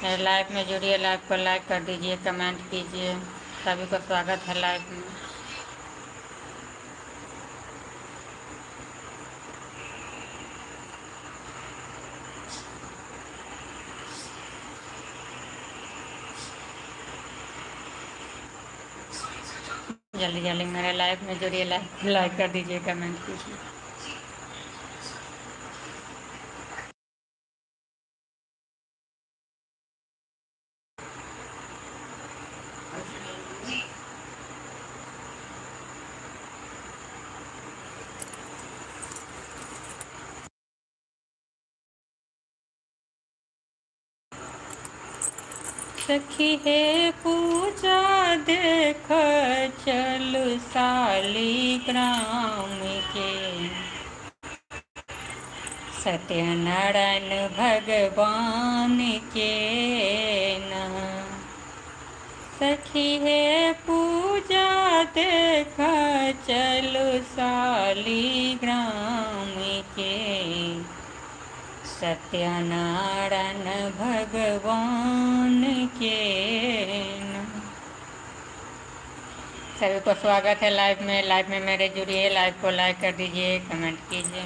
मेरे लाइव में जुड़िए, लाइव को लाइक कर दीजिए, कमेंट कीजिए। सभी को स्वागत है लाइव में। जल्दी जल्दी मेरे लाइव में जुड़िए, लाइव को लाइक कर दीजिए, कमेंट कीजिए। सखी हे पूजा देख चलु शालिग्राम के, सत्यनारायण भगवान के न। सखी हे पूजा देख चलु शालिग्राम के, सत्यनारायण भगवान के न। सभी को स्वागत है लाइव में। लाइव में मेरे जुड़िए, लाइव को लाइक कर दीजिए, कमेंट कीजिए।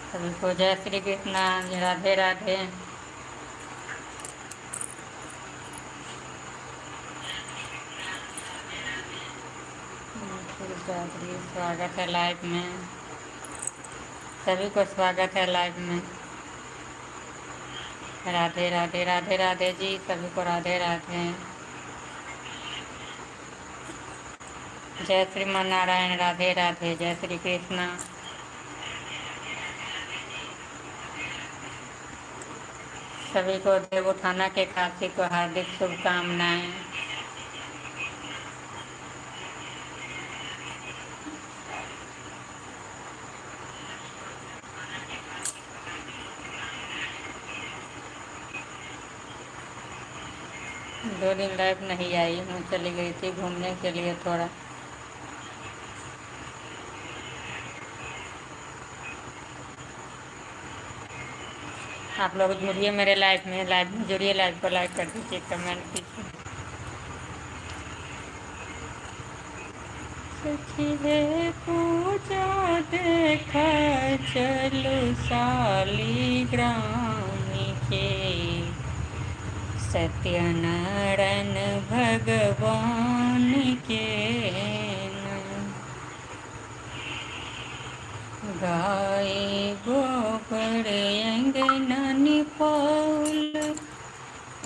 सभी को जय श्री कृष्णा, राधे राधे। स्वागत है लाइव में। सभी को स्वागत है लाइव में। राधे राधे, राधे राधे जी, सभी को राधे राधे। जय श्रीमान नारायण, राधे राधे, जय श्री कृष्णा। सभी को देवोत्थाना के कार्तिक को हार्दिक शुभकामनाएं। दो दिन लाइव नहीं आई हूँ, चली गई थी घूमने के लिए थोड़ा। आप लोग जुड़िए मेरे लाइव में, लाइव में जुड़िए, लाइव को लाइक कर दीजिए, कमेंट कीजिए। सखी हे पूजा देख चलु शालिग्राम के, सत्यनारायण भगवान के न। गाय गोबर अंगना निपौल,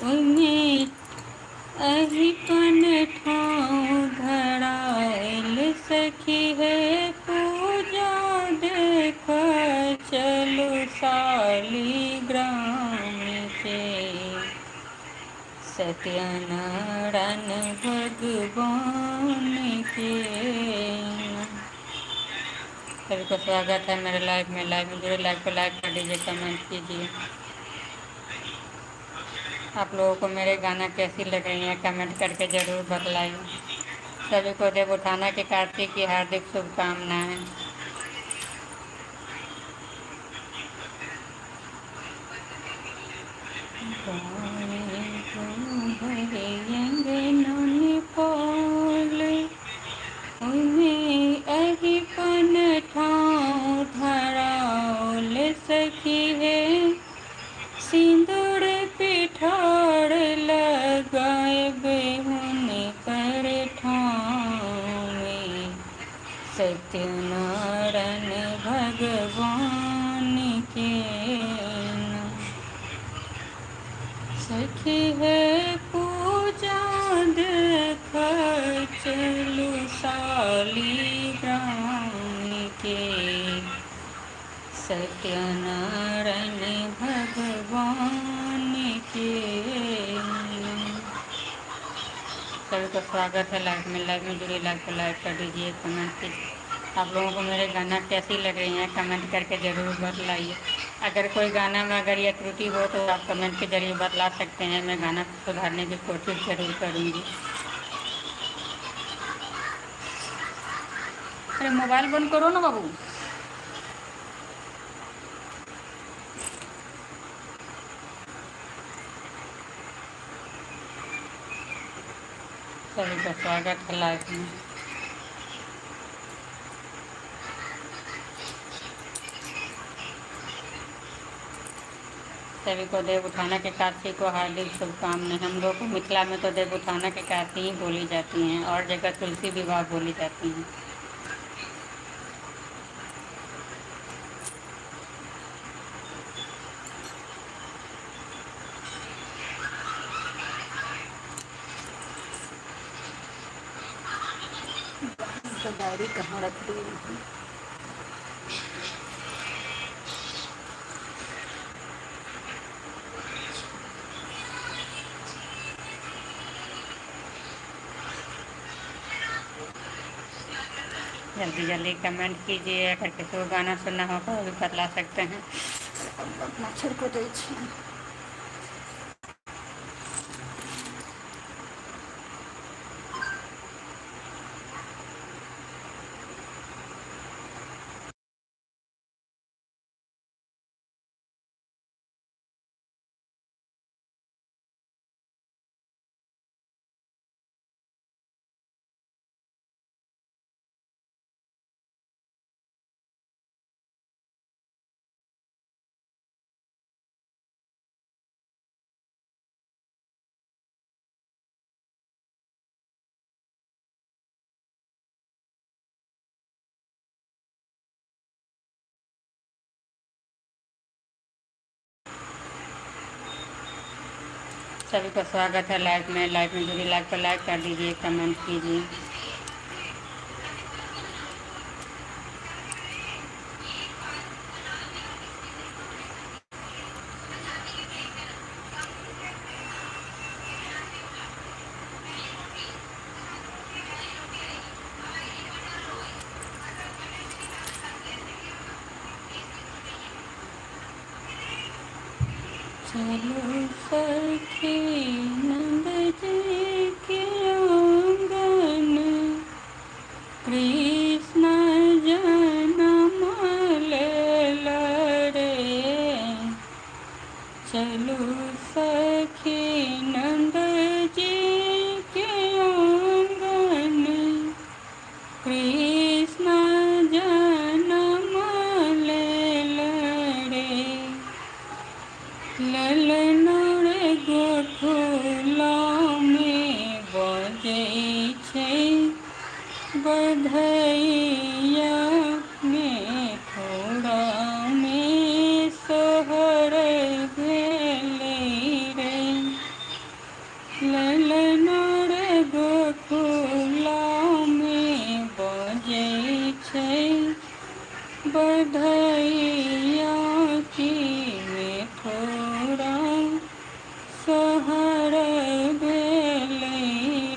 उमें अहिपन ठाव धरायल। सखी है पूजा देख चलु शालिग्राम के, सत्यनारायण भगवान के न। सभी को स्वागत है मेरे लाइव में। लाइव में जुड़े, लाइव को लाइक कर दीजिए, कमेंट कीजिए। आप लोगों को मेरे गाना कैसी लग रही है, कमेंट करके ज़रूर बतलाइए। सभी को देवोत्थाना के कार्तिक की हार्दिक शुभकामनाएं। अहिपन ठाव धराओल। सखी है सिंदूर पिठार लगाए बेहुन कर ठावे, सत्यनारायण भगवान के न। सखी है पूजा देख चलु शालिग्राम के, सत्यनारायण भगवान के न। सभी को स्वागत है लाइव में। लाइव में जुड़िए, लाइव को लाइक कर दीजिए, कमेंट कीजिए। आप लोगों को मेरे गाना कैसी लग रही हैं, कमेंट करके ज़रूर बतलाइए। अगर कोई गाना में अगर ये त्रुटि हो तो आप कमेंट के जरिए बतला सकते हैं, मैं गाना सुधारने की कोशिश ज़रूर करूँगी। अरे मोबाइल बंद करो ना बाबू। सभी का स्वागत है लाइव में। सभी को देव उठाना के एकादशी को हार्दिक शुभकामनाएं। हम लोग को मिथिला में तो देव उठाना के एकादशी ही बोली जाती हैं, और जगह तुलसी विवाह बोली जाती हैं। तो डायरी कहाँ रख दी? जल्दी जल्दी कमेंट कीजिए। अगर किसी को गाना सुनना हो तो भी बतला सकते हैं। मच्छर को दे सभी का स्वागत है लाइव में। लाइव में जुड़ी, लाइव को लाइक कर दीजिए, कमेंट कीजिए। चलो सखी नंद जी के आंगन, कृष्ण जन्म लेला रे। चलो सखी नंद जी के आंगन, कृष्ण जन्म लेला रे। ललना रे गोकुला में बजै छै बधैया, में थोड़ा में सोहर भेलै रे। ललना रे गोकुला में बजै छै बधैया, की में थोड़ा सोहर भेलै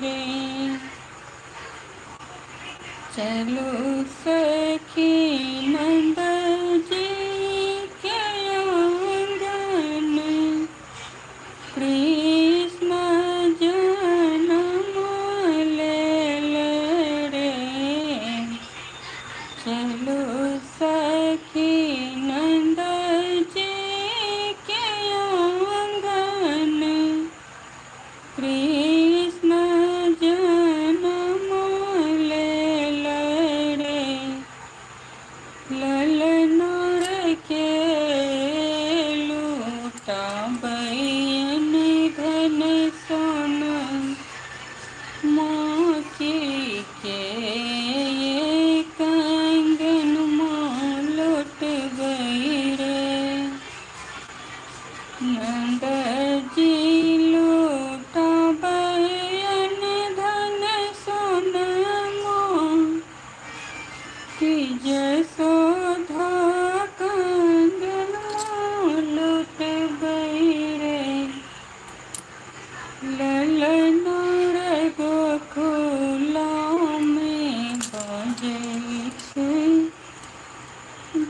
रे। चलो सखी नंद जी के आंगन, कृष्ण जन्म लेला रे। चलो सखी नंद जी के आंगन, कृष्ण जन्म लेला रे। ललना रे के लूटा बयन धन सोना, मोती के ये कंगन माँ लौटबै रे। नंद जी लूटा बयन धन सोना, की जसोधा कंगन माँ लौटबै रे। ललना रे गोकुला में बजै छै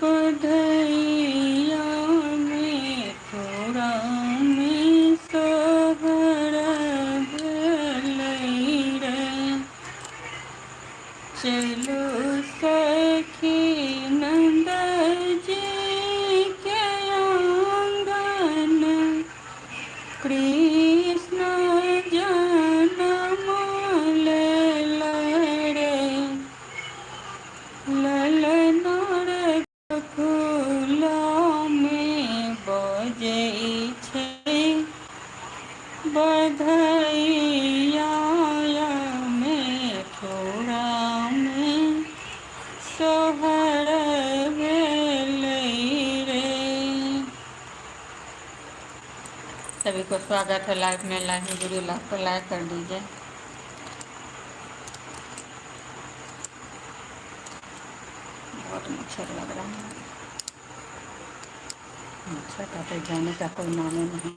बधैया, कृष्ण जन्म लेला रे ललना रे गोकुलमे बजै छै बधैया मथुरामे सोहर भेलै रे। सभी को स्वागत है लाइव में। लाइव में जुड़िए, लाइव को लाइक कर दीजिए। बहुत मच्छर लग रहा है। मच्छर का तो जाने का कोई नाम ही नहीं।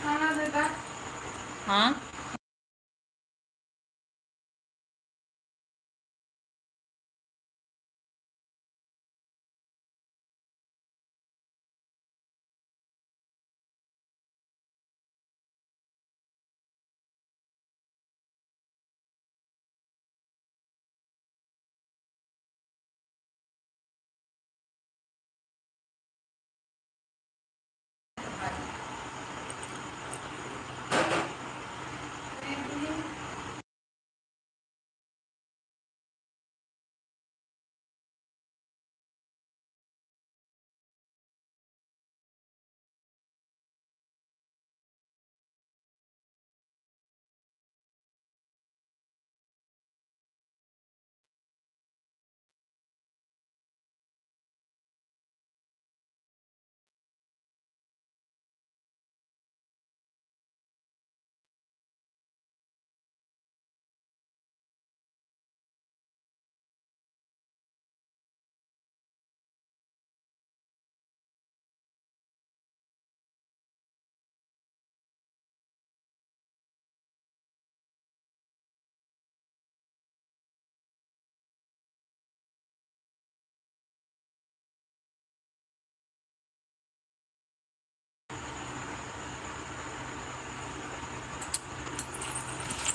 खाना देता। हाँ,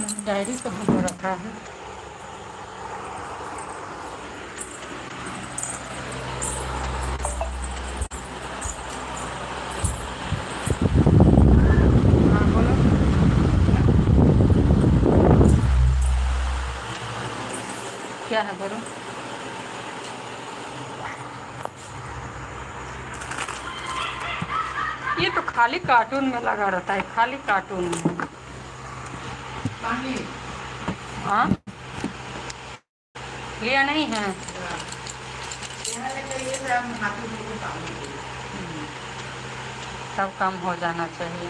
मैंने डायरी कहाँ पर रखा है? हाँ बोलो, क्या है बोलो। ये तो खाली कार्टून में लगा रहता है, खाली कार्टून में। हाँ, लिया नहीं है। सब काम हो जाना चाहिए।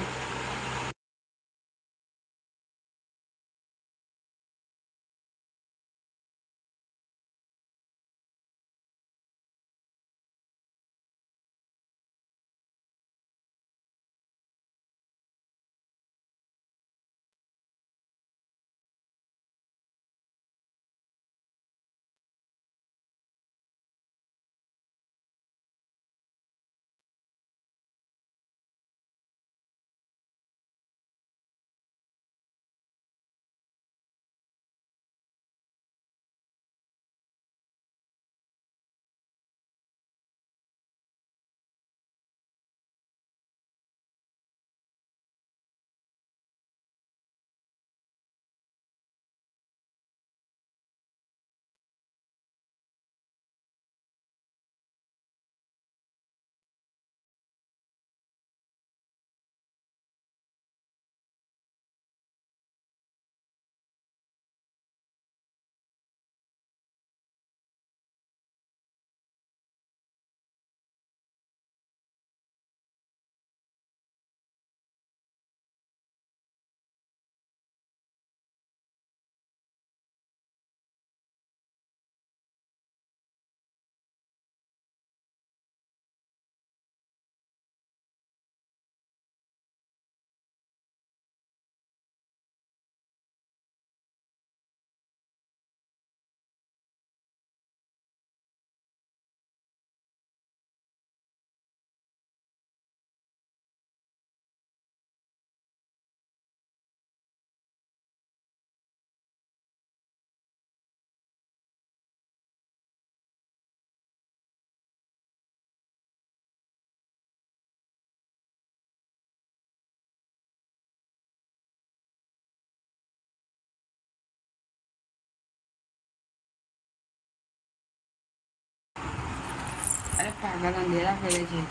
अरे पागल अंधेरा करे छे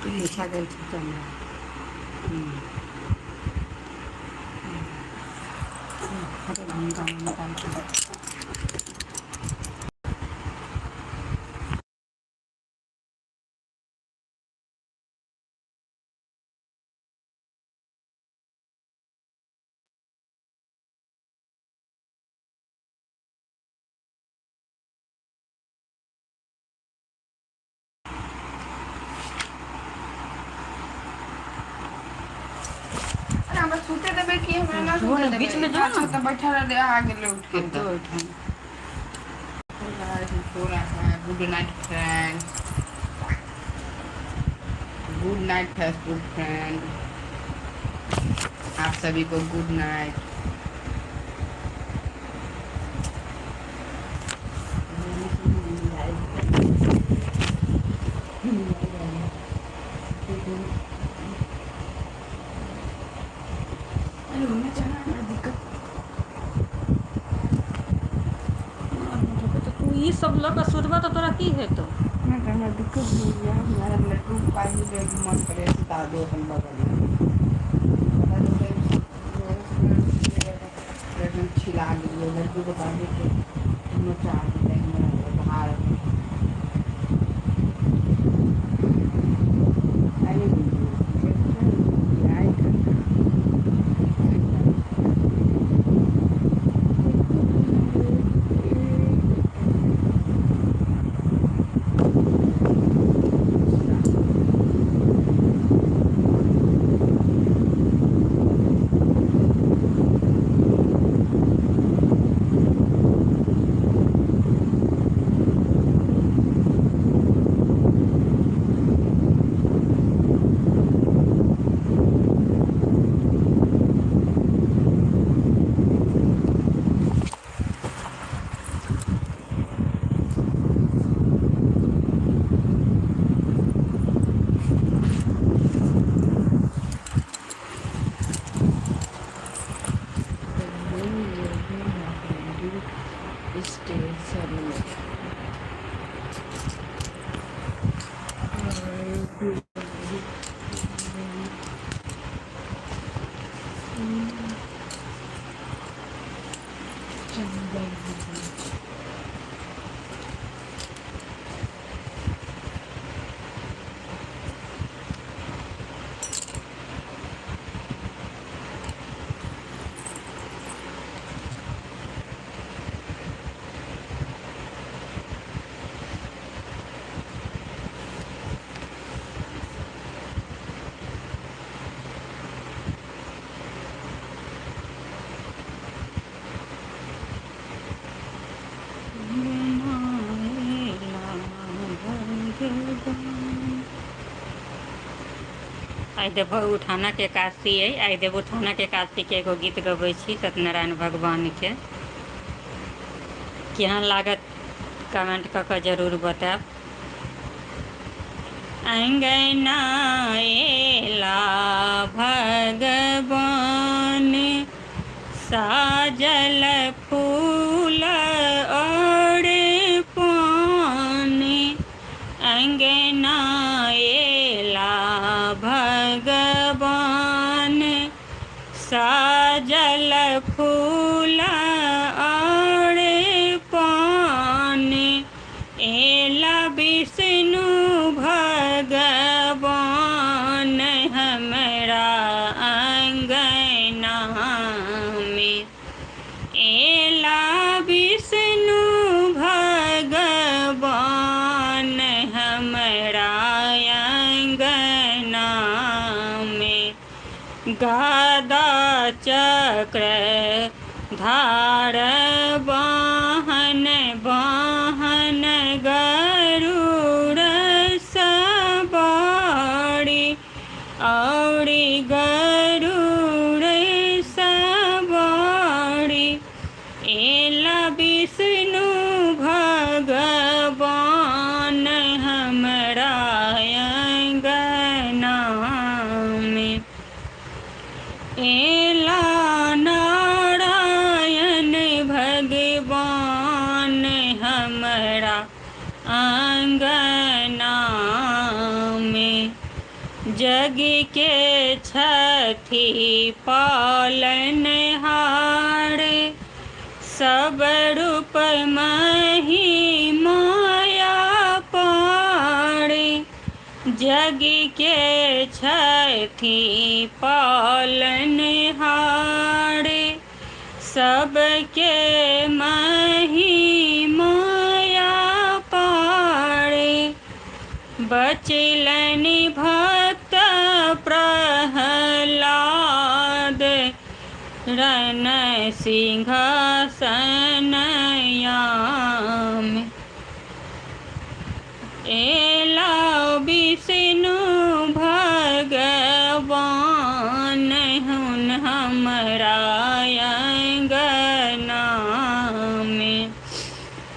तू मीठा गल छे हमरा हटे घंटा निकाल के सूते देबे कि हमरा ना सूते देबे बीच में जो अच्छा तो बैठा रहे आ गेले उठ के तो good night friends good night Facebook friend आप सभी को गुड नाइट ई सब लग सुधबा तो तोरा की हेतौ हमरा दिक्कत हो गया हमारा लड्डू पाई ले मन करे दादो अपन बगल में छिला लियो लड्डू को पानी के नचा देंगे बाहर आई देव उठाना के एकादशी है आई देव उठाना के एकादशी के एगो गीत गबै छी सत्यनारायण भगवान के केहन लागत कमेंट क के जरूर बताएब अंगना एला भगवान साजल फूल और पान अंगना एला भगवान साजल फूल और पान एला विष्णु भगवान हमरा अंगना में एला विष्णु भगवान हमरा अंगना में गदा चक्र धार वाहन वाहन गरुड़ सवारी औरी गरुड़ सवारी एला विष्णु भगवान हमरा अंगना में एला नारायण भगवान अंगना में। जग के छठी पालनहार, सब रूप मही माया पारे। जग के छठी पालनहार, सबके मही माया पारे। बचलन भक्त प्रहलाद, रन सिंहासनयाम। एला विष्णु भगवान, हुन हमरा अंगना में।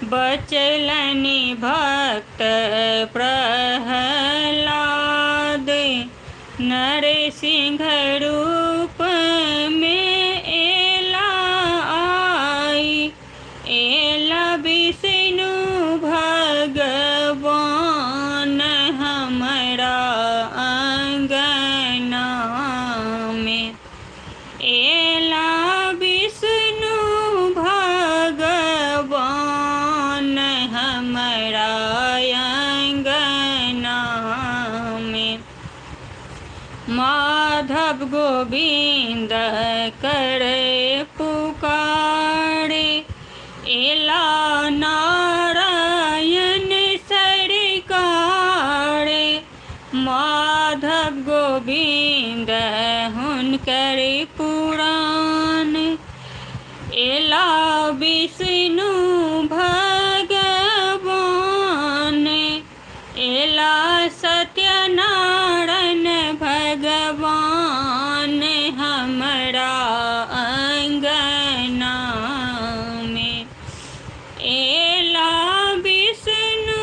बचलन भक्त प्रहलाद, नरसिंह रूप में एला आई। एला विष्णु भगवान, हमरा अंगना में। एला विष्णु भगवान, हमरा अंगना में। माधव गोविंद करे पुकारे, एला नारायण सरकारे। माधव गोविंद हुनकर पुराण, एला विष्णु भगवान। एला सत्यनारायण भगवान, हमरा अंगना में। एला विष्णु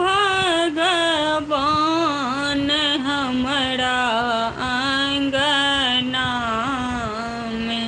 भगवान, हमरा अंगना में।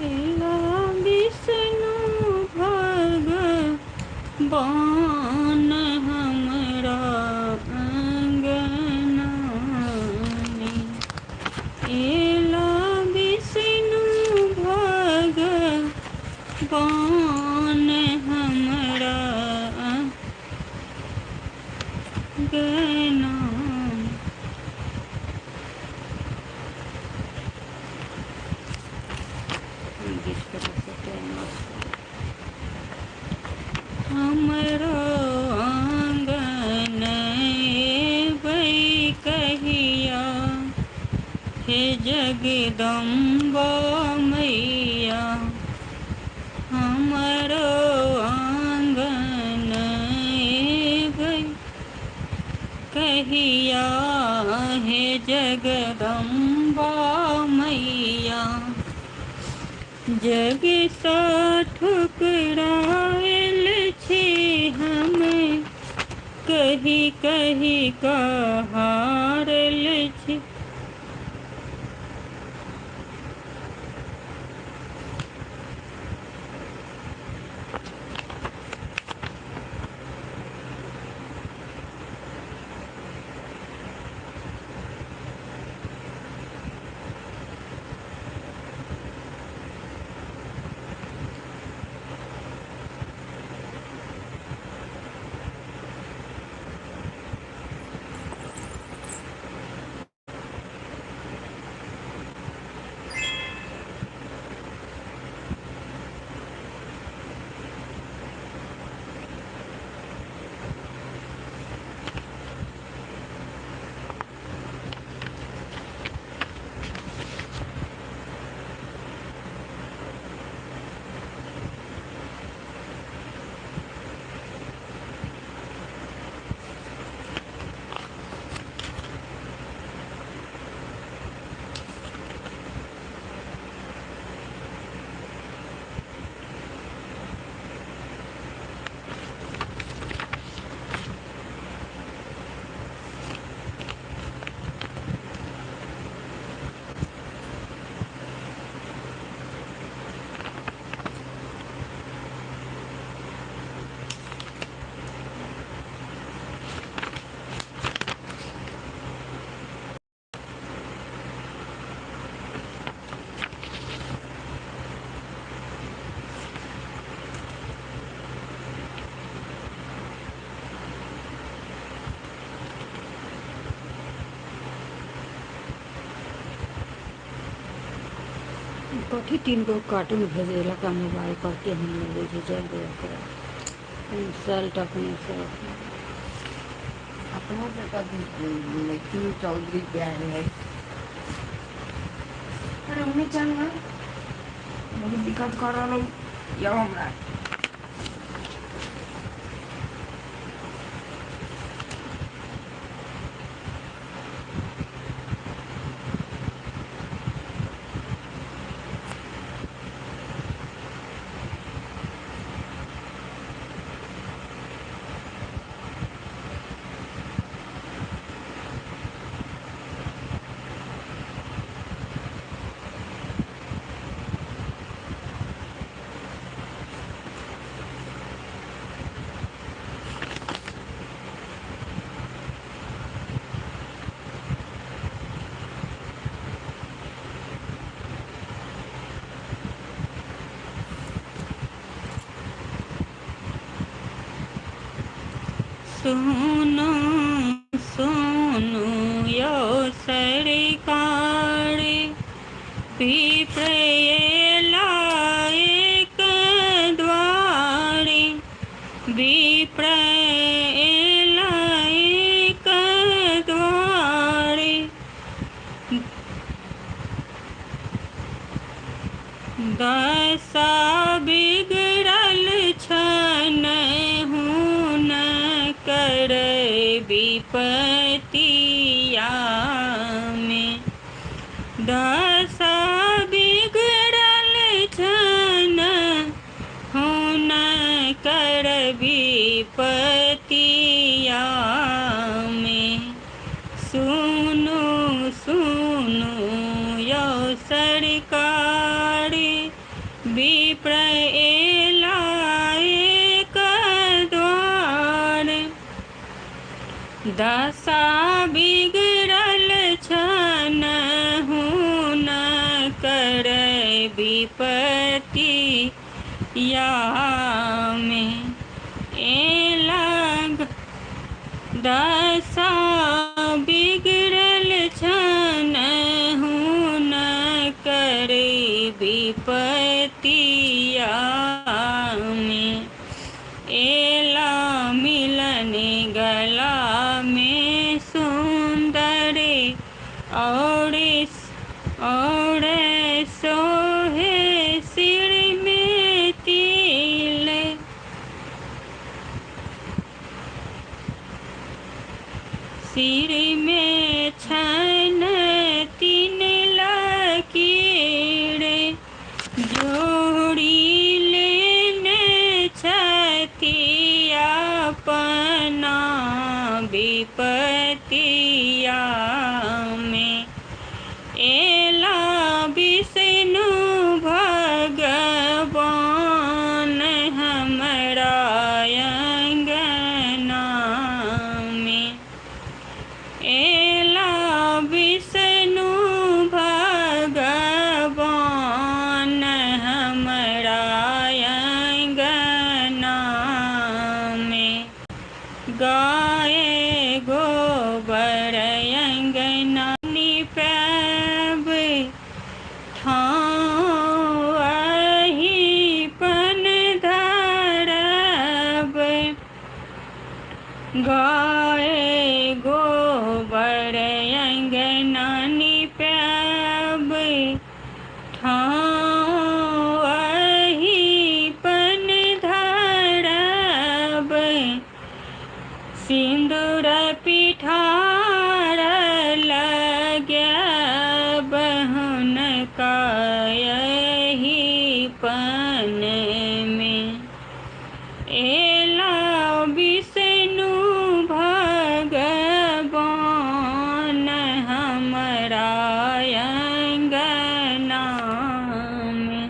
एला विष्णु भगवान, हमरा अंगना में। एला विष्णु भगवान, हमरा अंगना। हमरो आंगन एबै कहिया, हे जगदम्बा मैया। हमरो आंगन एबै कहिया, हे जगदम्बा मैया। जग सा ठुकरायल छी हमें, कही कही का हारल छी। कथी 3 गो कार्टून भेजेला का मोबाइल करके हम लोग भेजल दे कर इंसल्ट अपने से अपनों से कभी क्यों चौधरी प्यार है। अरे उन्हें चलना बहुत दिक्कत कर रहा लोग या हमरा सुनो सुनो यो सरकार विप्रयला एक द्वारे विप्रयला एक द्वारे दशा बिगड़ल छन हुन कर विपतिया में दशा बिगड़ल छन हुन कर विपतिया में सुनो सुनो यो सरकार विप्रयला एक द्वार दशा बिगड़ल छन हुन कर विपतिया में एलग दशा बिगड़ल छन हुन कर विपतिया में एला मिलने गला में सुंदर और सोहे सिर में तिल सिर में छन 3 लकीर जोड़ी लेने छथि अपना विपतिया में एला विष्णु भगवान हमरा अंगना में एला विष्णु भगवान हमरा अंगना में गाय गोबर अंगना निपैब ठाव अहि पन धरब गाय गोबर अंगना निपैब ठाव अहि पन धरब सिंदूर पिठार लगैब हुनका एहि पन में एला विष्णु भगवान हमरा अंगना में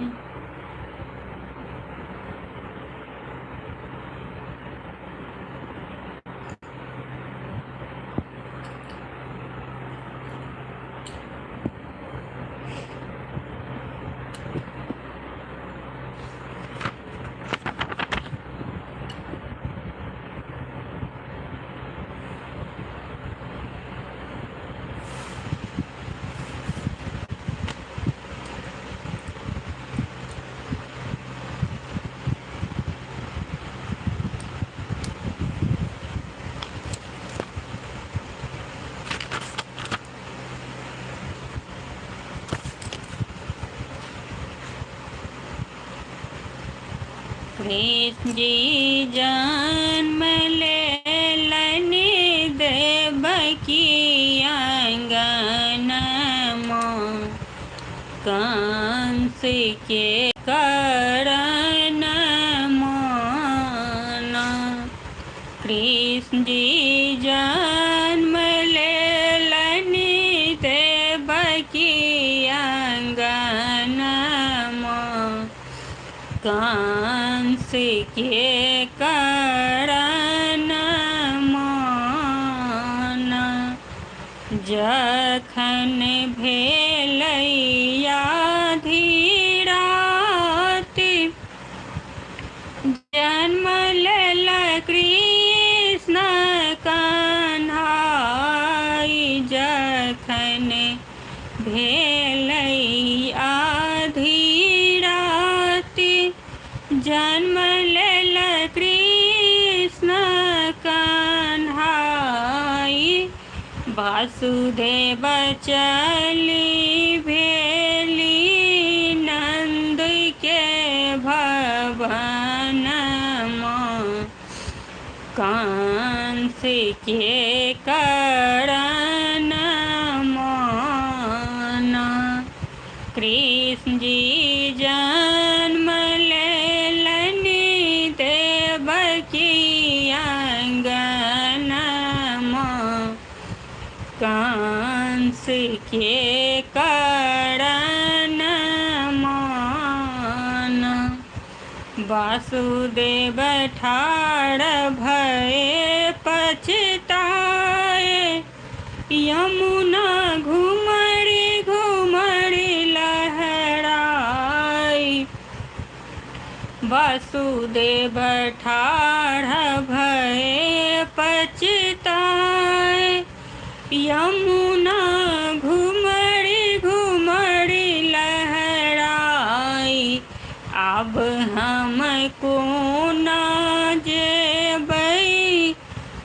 कृष्ण जी जन्म लेलनि देवकी आंगन में, कंस के करण मोन। कृष्ण जी जन्म लेलनि देवकी आंगन में, कंस के करण मोन। जखन भेलैया धीराति, जन्म लेल कृष्ण कन्हाई। जखन भेलैया धीराति, जन्म लेल कृष्ण कन्हाई। वासुदेव चली भेली नंद के भवन में, कंस के करण मोन। कृष्ण जी जन्म लेलनि देवकी आंगन में, कंस के करण मोन। वासुदेव ठाड़ भये पछताए, यमुना घुमड़ी घुमड़ी लहराई। वासुदेव ठाड़ भये पछताए, यमुना घुमड़ी घुमड़ी लहराई। अब हमको न जेबै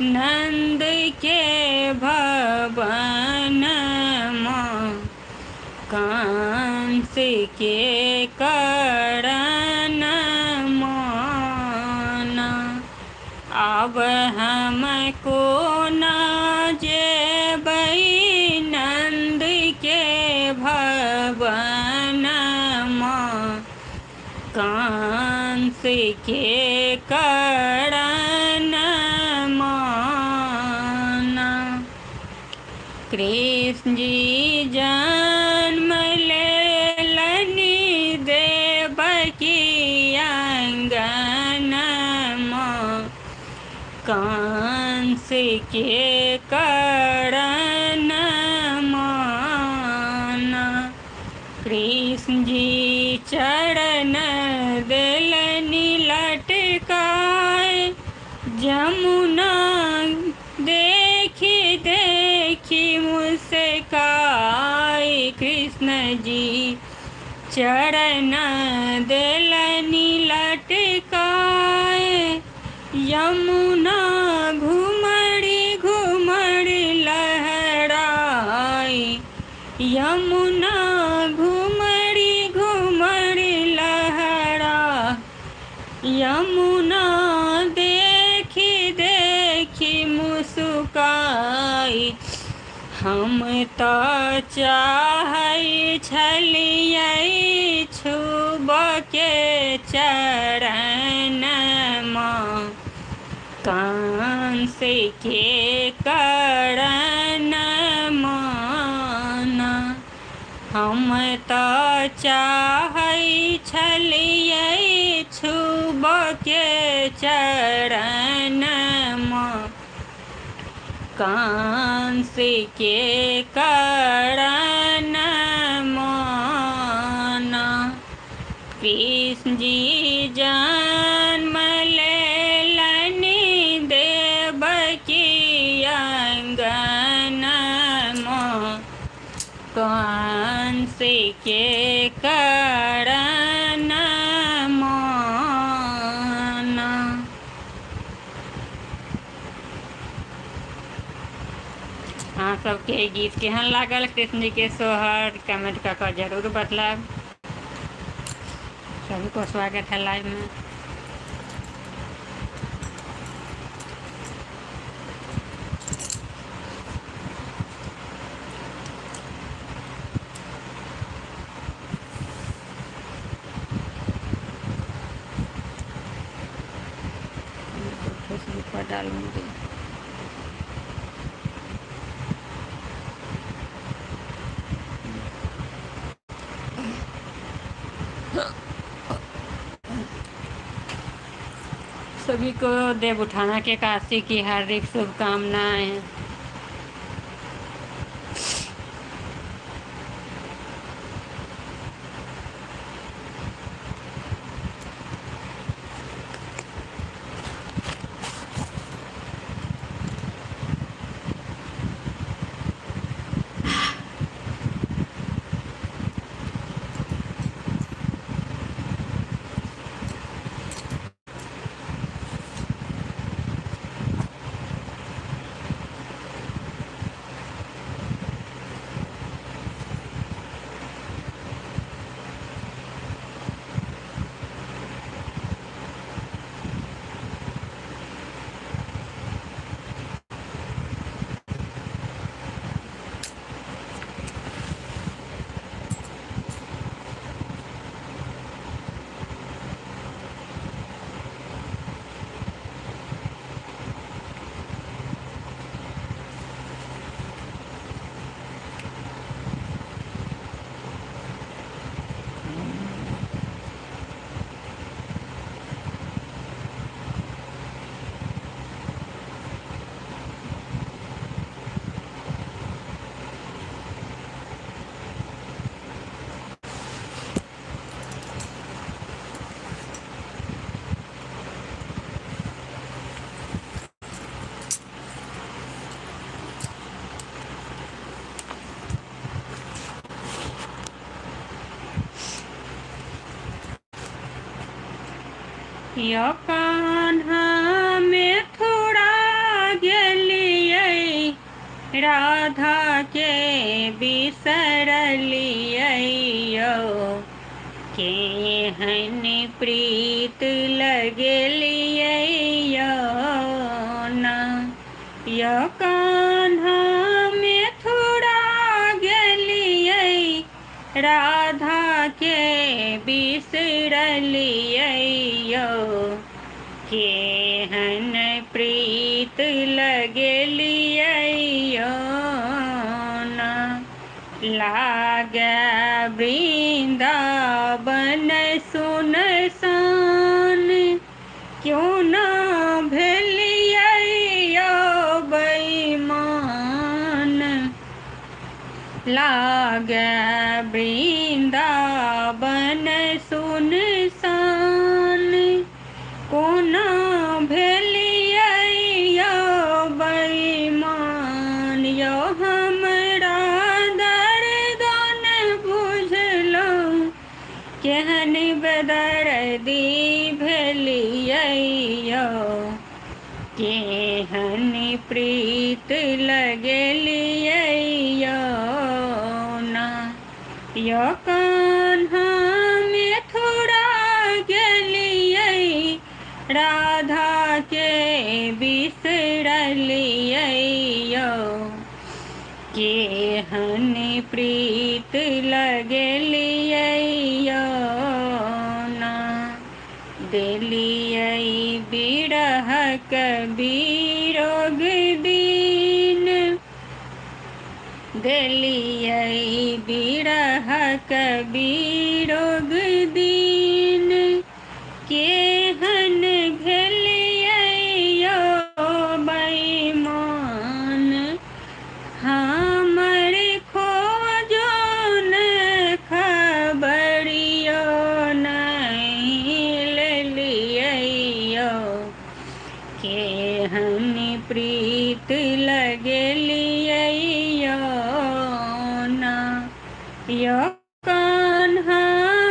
नंद के भवन में, कंस के करण मोन। अब हमको न जेबै नंद के भवन में, कंस के करण मोन। कृष्ण जी जन्म लेलनि देवकी आंगन में, कंस के करण मोन। कृष्ण जी चरण देलनि लटकाए, जमुना देखी देखी मुस्काई। कृष्ण जी चरण देलनि लटकाए, यमुना घुमड़ी घुमड़ी लहराई। यमुना घुमड़ी घुमड़ी लहरा, यमुना देखी देखी मुस्काई। हम तो चाहै छलियै छुब के चरण में, कंस के करण मोन। हम तो चाहै छलियै छुब के चरण में, कंस के करण मोन। कृष्ण जी जन्म लेलनि देवकी आंगन में, कंस के करण मोन। हाँ, सबके गीत केहन लागल कृष्ण जी के सोहर कमेंट कर जरूर बतलाब। सभी को स्वागत है लाइव में। डालूंगी। सभी को देव उठाना के एकादशी की हार्दिक शुभकामनाएं। यो कान्हा में थोड़ा गेलियै, राधा के बिसरलियै यो। केहन प्रीत लगलियै यो ना। यो कान्हा में थोड़ा गेलियै, राधा के बिसरलियै यो। केहन प्रीत लगलियै यो ना। लागे वृंदावन सुनसान, क्यों ना भेलियै यो बेईमान। लागे वृंदावन सुनसान, कोना भेलियै यो बेईमान। यो हमरा दर्द बुझलहुँ, केहन बेदर्दी भेलियै यो। केहन प्रीत लगलियै यो ना। यो कान्हा में थोड़ा गेलियै, राधा के बिसरलियै यो। केहन प्रीत लगलियै यो ना। देलियै बिरहक बिरोग दिन, देलियै बिरहक बिरोग दिन। केहन भेलियै यो बेईमान। हमर खोजो न खबरियो नहीं लेलियै यो। केहन प्रीत लगलियै यो ना। यो कान्हा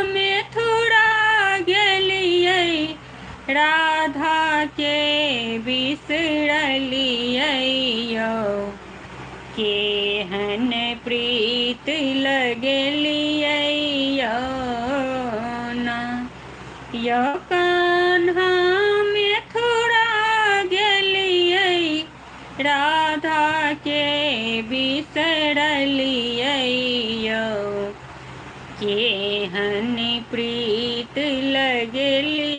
में थोड़ा गेलियै, राधा के बिसरलियै यो। केहन प्रीत लगलियै यो ना। यो कान्हा में थोड़ा गेलियै, राधा के बिसरलियै यो। केहन प्रीत लगलियै।